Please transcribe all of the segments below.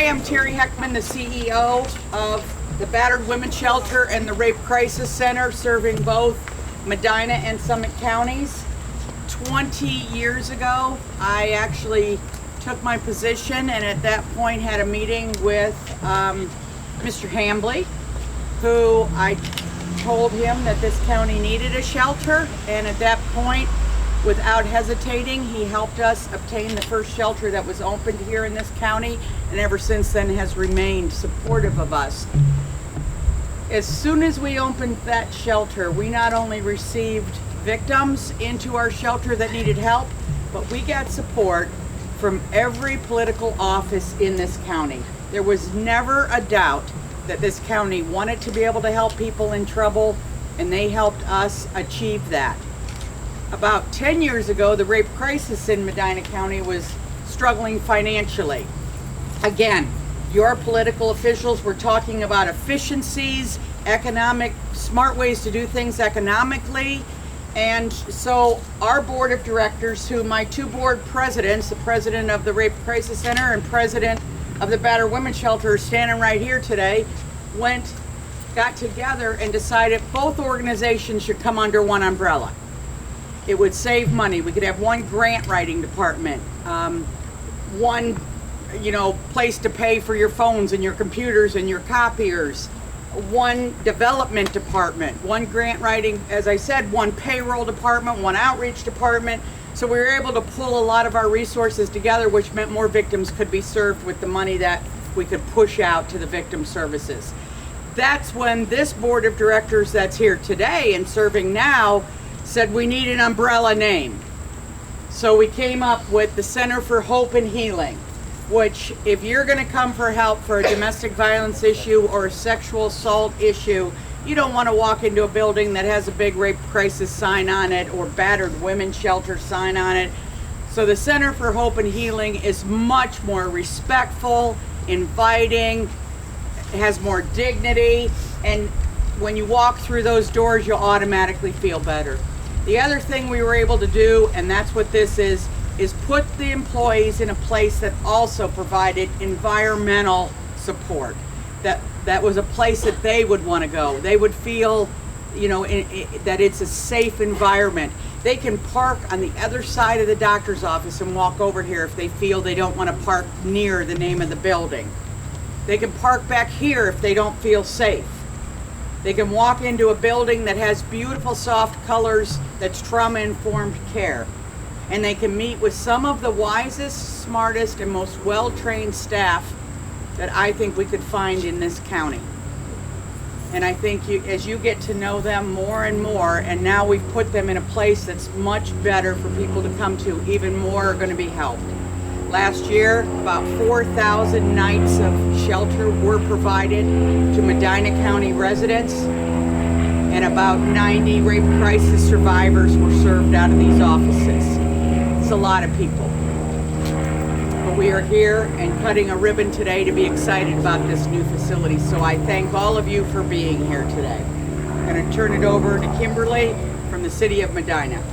I'm Terry Heckman, the CEO of the Battered Women's Shelter and the Rape Crisis Center, serving both Medina and Summit counties. 20 years ago, I actually took my position and at that point had a meeting with Mr. Hambley, who I told him that this county needed a shelter, and at that point, without hesitating, he helped us obtain the first shelter that was opened here in this county, and ever since then has remained supportive of us. As soon as we opened that shelter, we not only received victims into our shelter that needed help, but we got support from every political office in this county. There was never a doubt that this county wanted to be able to help people in trouble, and they helped us achieve that. About 10 years ago, the rape crisis in Medina County was struggling financially. Again, your political officials were talking about efficiencies, smart ways to do things economically. And so our board of directors, who my two board presidents, the president of the Rape Crisis Center and president of the Battered Women's Shelter, are standing right here today, got together and decided both organizations should come under one umbrella. It would save money. We could have one grant writing department, one place to pay for your phones and your computers and your copiers, one development department, one grant writing, as I said, one payroll department, one outreach department. So we were able to pull a lot of our resources together, which meant more victims could be served with the money that we could push out to the victim services. That's when this board of directors that's here today and serving now said we need an umbrella name. So we came up with the Center for Hope and Healing, which if you're going to come for help for a domestic violence issue or a sexual assault issue, you don't want to walk into a building that has a big rape crisis sign on it or battered women's shelter sign on it. So the Center for Hope and Healing is much more respectful, inviting, has more dignity, and when you walk through those doors, you'll automatically feel better. The other thing we were able to do, and that's what this is put the employees in a place that also provided environmental support. That was a place that they would want to go. They would feel, that it's a safe environment. They can park on the other side of the doctor's office and walk over here if they feel they don't want to park near the name of the building. They can park back here if they don't feel safe. They can walk into a building that has beautiful soft colors that's trauma-informed care. And they can meet with some of the wisest, smartest, and most well-trained staff that I think we could find in this county. And I think as you get to know them more and more, and now we've put them in a place that's much better for people to come to, even more are going to be helped. Last year, about 4,000 nights of shelter were provided to Medina County residents, and about 90 rape crisis survivors were served out of these offices. It's a lot of people. But we are here and cutting a ribbon today to be excited about this new facility. So I thank all of you for being here today. I'm going to turn it over to Kimberly from the City of Medina.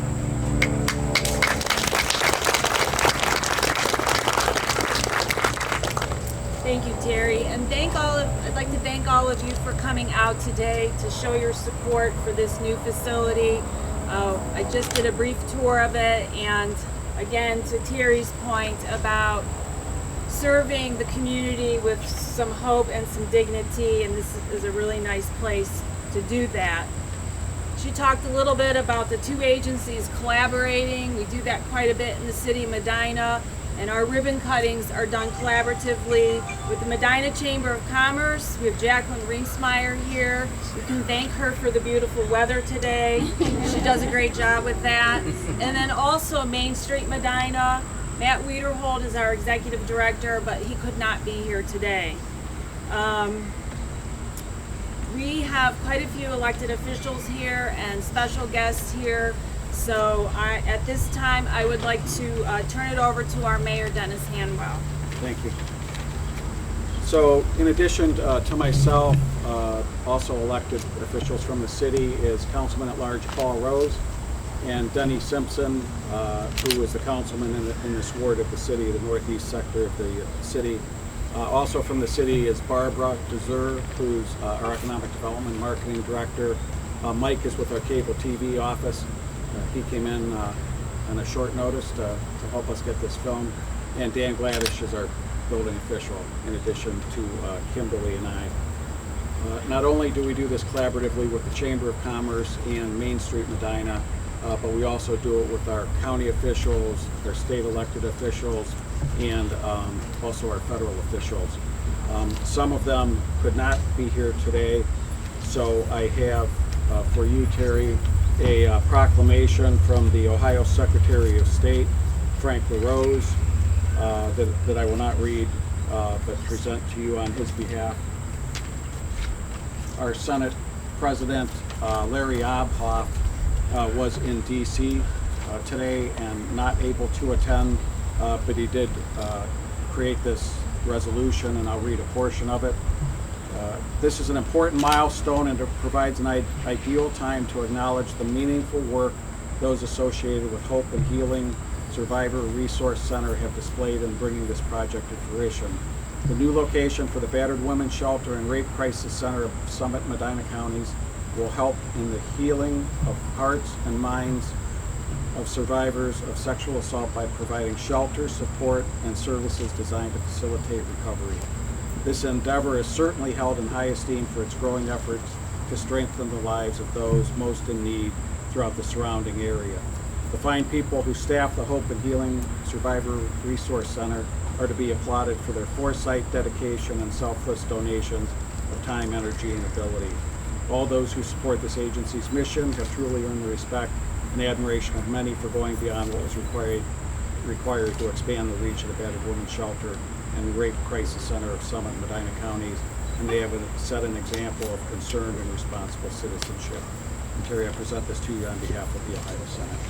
Thank you, Terry, and I'd like to thank all of you for coming out today to show your support for this new facility. I just did a brief tour of it, and again, to Terry's point about serving the community with some hope and some dignity, and this is a really nice place to do that. She talked a little bit about the two agencies collaborating. We do that quite a bit in the city of Medina. And our ribbon cuttings are done collaboratively with the Medina Chamber of Commerce. We have Jacqueline Ringsmeyer here. We can thank her for the beautiful weather today. She does a great job with that. And then also Main Street Medina. Matt Wiederhold is our executive director, but he could not be here today. We have quite a few elected officials here and special guests here. So at this time, I would like to turn it over to our Mayor, Dennis Hanwell. Thank you. So in addition to myself, also elected officials from the city is Councilman at Large Paul Rose and Denny Simpson, who is the councilman in this ward of the city, the northeast sector of the city. Also from the city is Barbara DeZur, who's our Economic Development Marketing Director. Mike is with our cable TV office. He came in on a short notice to help us get this filmed. And Dan Gladish is our building official, in addition to Kimberly and I. Not only do we do this collaboratively with the Chamber of Commerce and Main Street Medina, but we also do it with our county officials, our state elected officials, and also our federal officials. Some of them could not be here today, so I have for you, Terry, a proclamation from the Ohio Secretary of State, Frank LaRose, that I will not read, but present to you on his behalf. Our Senate President, Larry Obhoff, was in D.C. Today and not able to attend, but he did create this resolution, and I'll read a portion of it. This is an important milestone, and it provides an ideal time to acknowledge the meaningful work those associated with Hope and Healing Survivor Resource Center have displayed in bringing this project to fruition. The new location for the Battered Women's Shelter and Rape Crisis Center of Summit and Medina counties will help in the healing of hearts and minds of survivors of sexual assault by providing shelter, support, and services designed to facilitate recovery. This endeavor is certainly held in high esteem for its growing efforts to strengthen the lives of those most in need throughout the surrounding area. The fine people who staff the Hope and Healing Survivor Resource Center are to be applauded for their foresight, dedication, and selfless donations of time, energy, and ability. All those who support this agency's mission have truly earned the respect and admiration of many for going beyond what was required to expand the reach of the Battered Women's Shelter and Rape Crisis Center of Summit and Medina counties, and they have set an example of concerned and responsible citizenship. And Terry, I present this to you on behalf of the Ohio Senate.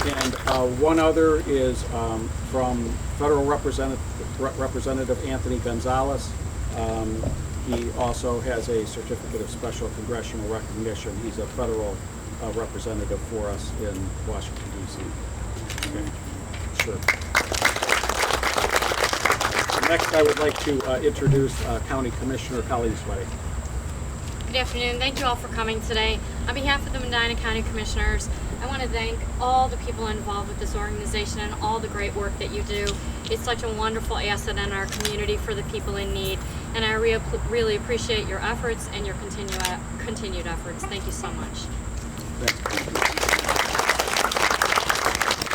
And one other is from Federal Representative Anthony Gonzalez. He also has a certificate of special congressional recognition. He's a federal representative for us in Washington, D.C. Okay, sure. Next, I would like to introduce County Commissioner Colleen Sweaty. Good afternoon. Thank you all for coming today. On behalf of the Medina County Commissioners, I want to thank all the people involved with this organization and all the great work that you do. It's such a wonderful asset in our community for the people in need, and I really appreciate your efforts and your continued efforts. Thank you so much.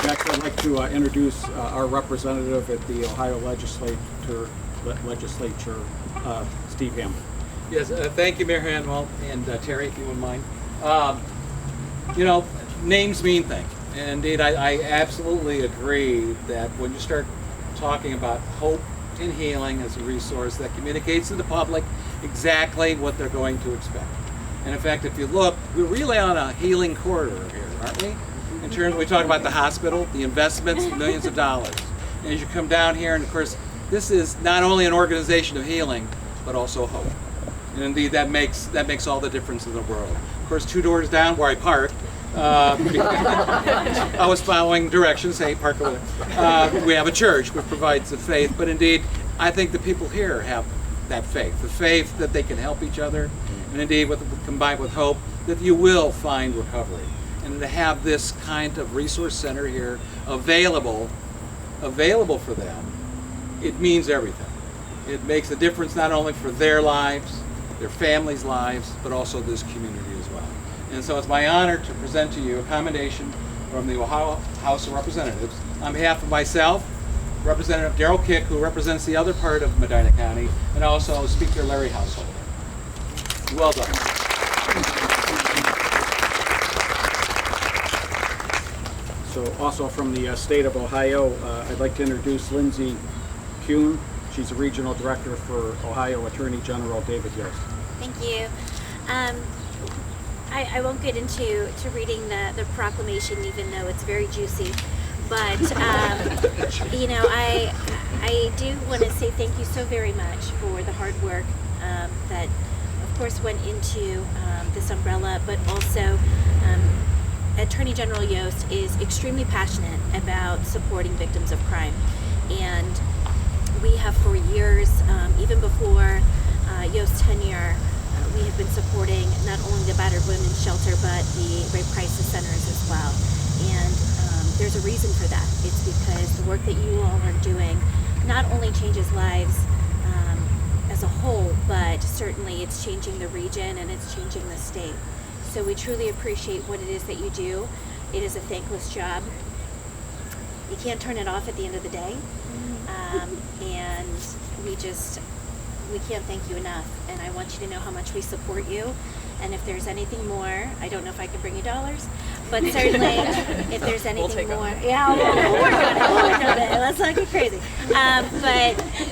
Next, I'd like to introduce our representative at the Ohio Legislature, Steve Hamble. Yes, thank you, Mayor Hanwell, and Terry, if you wouldn't mind. Names mean things. And indeed, I absolutely agree that when you start talking about hope and healing as a resource that communicates to the public exactly what they're going to expect. And in fact, if you look, we're really on a healing corridor here, aren't we? In terms, we talk about the hospital, the investments, millions of dollars. And as you come down here, and of course, this is not only an organization of healing, but also hope. And indeed, that makes all the difference in the world. Of course, 2 doors down where I parked, I was following directions, hey, park over there. We have a church which provides the faith, but indeed, I think the people here have that faith, the faith that they can help each other, and indeed, combined with hope, that you will find recovery. And to have this kind of resource center here available for them, it means everything. It makes a difference not only for their lives, their families' lives, but also this community as well. And so it's my honor to present to you a commendation from the Ohio House of Representatives on behalf of myself, Representative Darrell Kick, who represents the other part of Medina County, and also Speaker Larry Householder. Well done. So also from the state of Ohio, I'd like to introduce Lindsay Kuhn. She's a regional director for Ohio Attorney General David Yost. Thank you. I won't get into reading the proclamation, even though it's very juicy. But I do want to say thank you so very much for the hard work that, of course, went into this umbrella, but also Attorney General Yost is extremely passionate about supporting victims of crime, and we have for years, even before Yost's tenure, we have been supporting not only the Battered Women's Shelter, but the Rape Crisis Centers as well. And there's a reason for that. It's because the work that you all are doing not only changes lives as a whole, but certainly it's changing the region and it's changing the state. So we truly appreciate what it is that you do. It is a thankless job. You can't turn it off at the end of the day. And we can't thank you enough. And I want you to know how much we support you. And if there's anything more, I don't know if I can bring you dollars, but certainly if there's anything more, yeah, we'll work on it. We'll work on it. Let's not get crazy.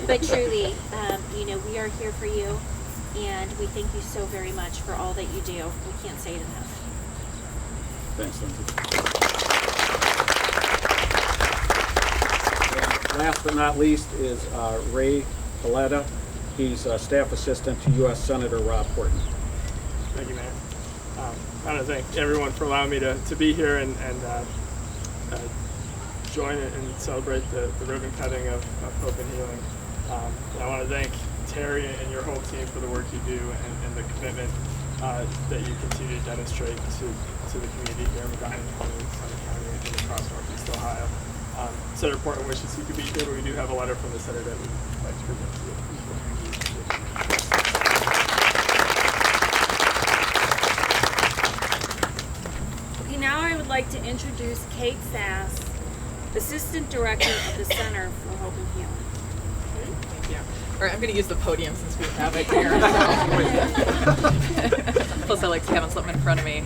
But truly, we are here for you, and we thank you so very much for all that you do. We can't say it enough. Thanks, Lindsay. And last but not least is Ray Paletta. He's a staff assistant to U.S. Senator Rob Horton. Thank you, Mayor. I want to thank everyone for allowing me to be here and join and celebrate the ribbon cutting of Hope and Healing. I want to thank Terry and your whole team for the work you do and the commitment that you continue to demonstrate to the community here in Medina County, Summit County, and across Northeast Ohio. Senator Portman wishes he could be here, but we do have a letter from the Senator that we'd like to present to you. Okay, now I would like to introduce Kate Sass, Assistant Director of the Center for Hope and Healing. Thank you. All right, I'm going to use the podium since we have it here. Plus, I like having something in front of me.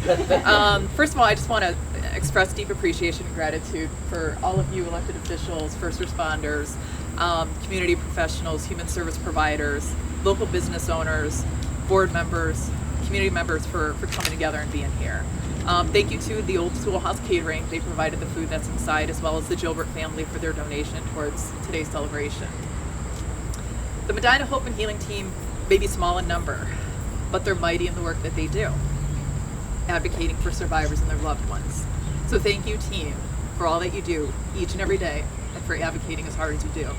First of all, I just want to express deep appreciation and gratitude for all of you elected officials, first responders, community professionals, human service providers, local business owners, board members, community members for coming together and being here. Thank you to the Old Schoolhouse Catering. They provided the food that's inside, as well as the Gilbert family for their donation towards today's celebration. The Medina Hope and Healing team may be small in number, but they're mighty in the work that they do, advocating for survivors and their loved ones. So thank you, team, for all that you do each and every day and for advocating as hard as you do.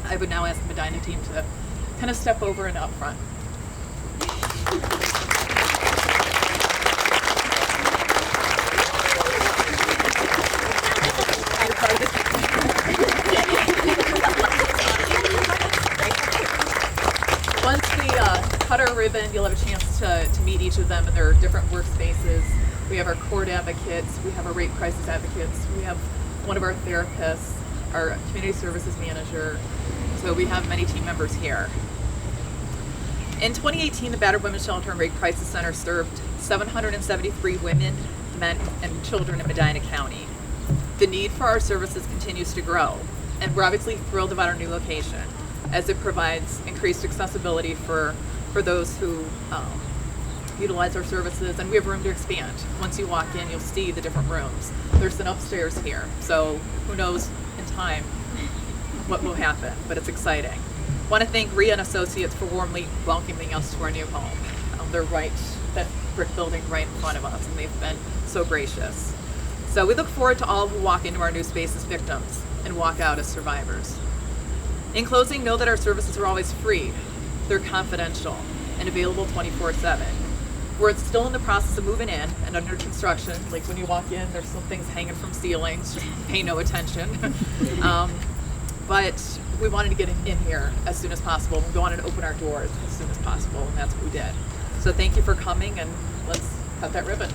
I would now ask the Medina team to kind of step over and up front. Once we cut our ribbon, you'll have a chance to meet each of them in their different workspaces. We have our court advocates, we have our rape crisis advocates, we have one of our therapists, our community services manager. So we have many team members here. In 2018, the Battered Women's Shelter and Rape Crisis Center served 773 women, men, and children in Medina County. The need for our services continues to grow, and we're obviously thrilled about our new location, as it provides increased accessibility for those who utilize our services, and we have room to expand. Once you walk in, you'll see the different rooms. There's an upstairs here, so who knows in time what will happen, but it's exciting. I want to thank Rhea and Associates for warmly welcoming us to our new home. They're right, that brick building right in front of us, and they've been so gracious. So we look forward to all who walk into our new space as victims and walk out as survivors. In closing, know that our services are always free. They're confidential and available 24/7. We're still in the process of moving in and under construction. Like when you walk in, there's some things hanging from ceilings, just pay no attention. But we wanted to get in here as soon as possible. We wanted to open our doors as soon as possible, and that's what we did. So thank you for coming, and let's cut that ribbon.